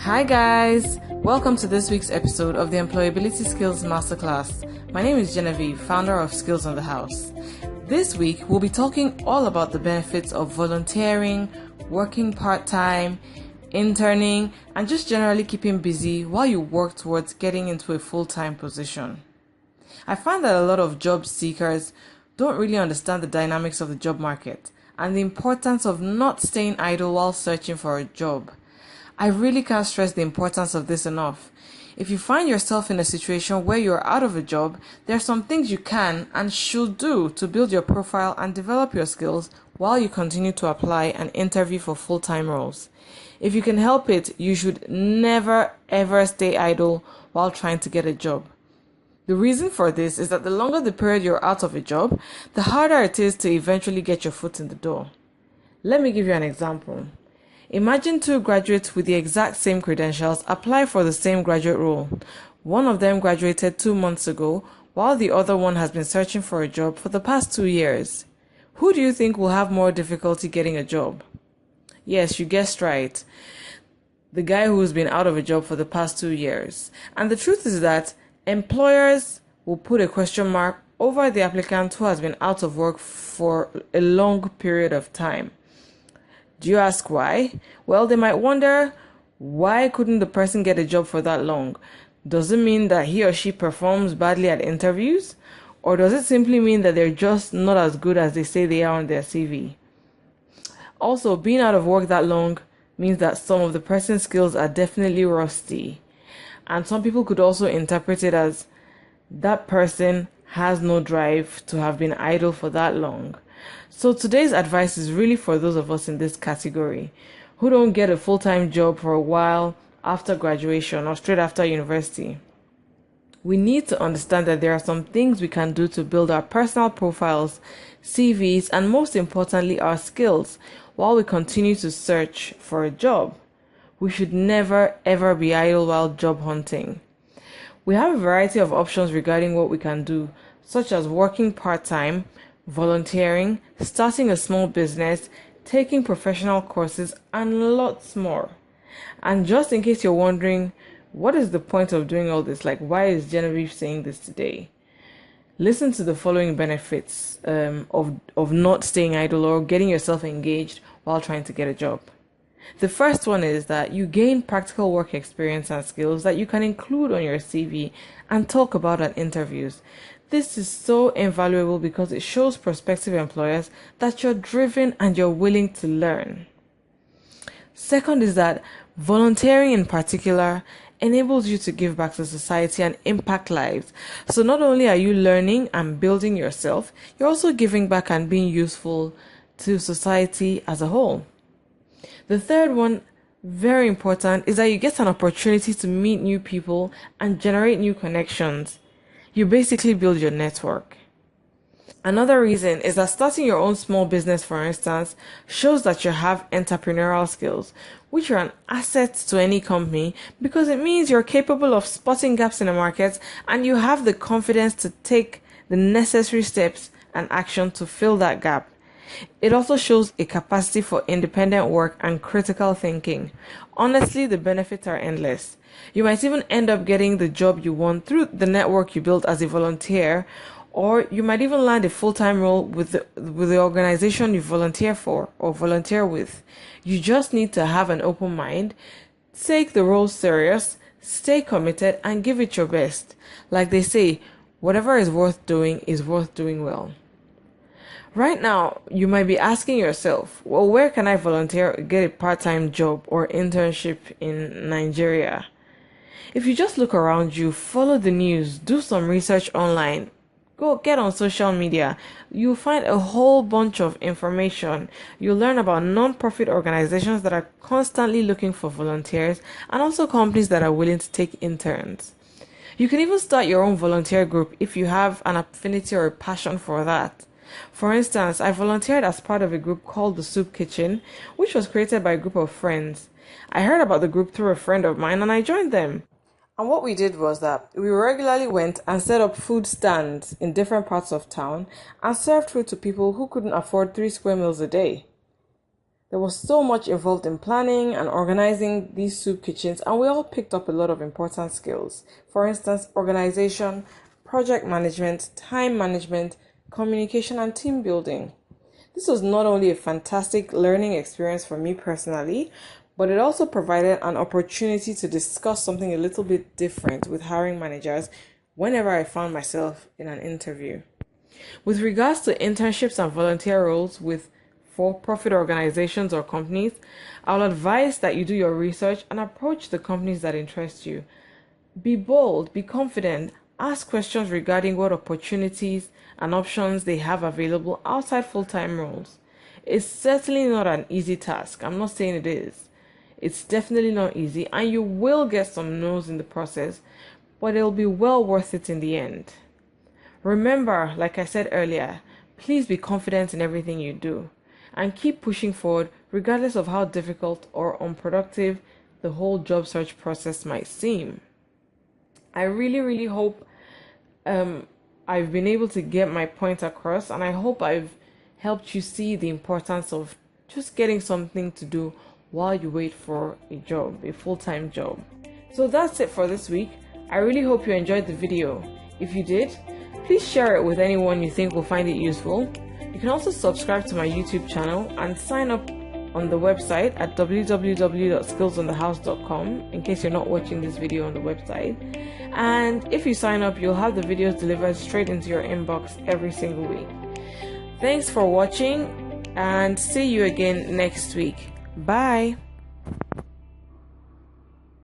Hi guys! Welcome to this week's episode of the Employability Skills Masterclass. My name is Genevieve, founder of Skills on the House. This week, we'll be talking all about the benefits of volunteering, working part-time, interning, and just generally keeping busy while you work towards getting into a full-time position. I find that a lot of job seekers don't really understand the dynamics of the job market and the importance of not staying idle while searching for a job. I really can't stress the importance of this enough. If you find yourself in a situation where you're out of a job, there are some things you can and should do to build your profile and develop your skills while you continue to apply and interview for full-time roles. If you can help it, you should never ever stay idle while trying to get a job. The reason for this is that the longer the period you're out of a job, the harder it is to eventually get your foot in the door. Let me give you an example. Imagine two graduates with the exact same credentials apply for the same graduate role. One of them graduated 2 months ago, while the other one has been searching for a job for the past 2 years. Who do you think will have more difficulty getting a job? Yes, you guessed right. The guy who's been out of a job for the past 2 years. And the truth is that employers will put a question mark over the applicant who has been out of work for a long period of time. Do you ask why? Well, they might wonder, why couldn't the person get a job for that long? Does it mean that he or she performs badly at interviews? Or does it simply mean that they're just not as good as they say they are on their CV? Also, being out of work that long means that some of the person's skills are definitely rusty. And some people could also interpret it as that person has no drive to have been idle for that long. So today's advice is really for those of us in this category who don't get a full-time job for a while after graduation or straight after university. We need to understand that there are some things we can do to build our personal profiles, CVs, and most importantly, our skills while we continue to search for a job. We should never ever be idle while job hunting. We have a variety of options regarding what we can do, such as working part-time, volunteering, starting a small business, taking professional courses, and lots more. And just in case you're wondering, what is the point of doing all this? Like, why is Genevieve saying this today? Listen to the following benefits of not staying idle or getting yourself engaged while trying to get a job. The first one is that you gain practical work experience and skills that you can include on your CV and talk about at interviews. This is so invaluable because it shows prospective employers that you're driven and you're willing to learn. Second is that volunteering in particular enables you to give back to society and impact lives. So not only are you learning and building yourself, you're also giving back and being useful to society as a whole. The third one, very important, is that you get an opportunity to meet new people and generate new connections. You basically build your network. Another reason is that starting your own small business, for instance, shows that you have entrepreneurial skills, which are an asset to any company because it means you're capable of spotting gaps in the market and you have the confidence to take the necessary steps and action to fill that gap. It also shows a capacity for independent work and critical thinking. Honestly, the benefits are endless. You might even end up getting the job you want through the network you built as a volunteer, or you might even land a full-time role with the organization you volunteer for or volunteer with. You just need to have an open mind, take the role serious, stay committed, and give it your best. Like they say, whatever is worth doing is worth doing well. Right now, you might be asking yourself, well, where can I volunteer, get a part-time job or internship in Nigeria? If you just look around you, follow the news, do some research online, go get on social media, you'll find a whole bunch of information. You'll learn about non-profit organizations that are constantly looking for volunteers and also companies that are willing to take interns. You can even start your own volunteer group if you have an affinity or a passion for that. For instance, I volunteered as part of a group called the Soup Kitchen, which was created by a group of friends. I heard about the group through a friend of mine and I joined them. And what we did was that we regularly went and set up food stands in different parts of town and served food to people who couldn't afford 3 square meals a day. There was so much involved in planning and organizing these soup kitchens, and we all picked up a lot of important skills. For instance, organization, project management, time management, communication, and team building. This was not only a fantastic learning experience for me personally, but it also provided an opportunity to discuss something a little bit different with hiring managers whenever I found myself in an interview. With regards to internships and volunteer roles with for-profit organizations or companies, I'll advise that you do your research and approach the companies that interest you. Be bold, be confident, ask questions regarding what opportunities and options they have available outside full-time roles. It's certainly not an easy task. I'm not saying it is. It's definitely not easy, and you will get some no's in the process, but it'll be well worth it in the end. Remember, like I said earlier, please be confident in everything you do and keep pushing forward regardless of how difficult or unproductive the whole job search process might seem. I really hope I've been able to get my point across, and I hope I've helped you see the importance of just getting something to do while you wait for a job, a full-time job. So that's it for this week. I really hope you enjoyed the video. If you did, please share it with anyone you think will find it useful. You can also subscribe to my YouTube channel and sign up on the website at www.skillsonthehouse.com in case you're not watching this video on the website. And if you sign up, you'll have the videos delivered straight into your inbox every single week. Thanks for watching, and see you again next week. Bye.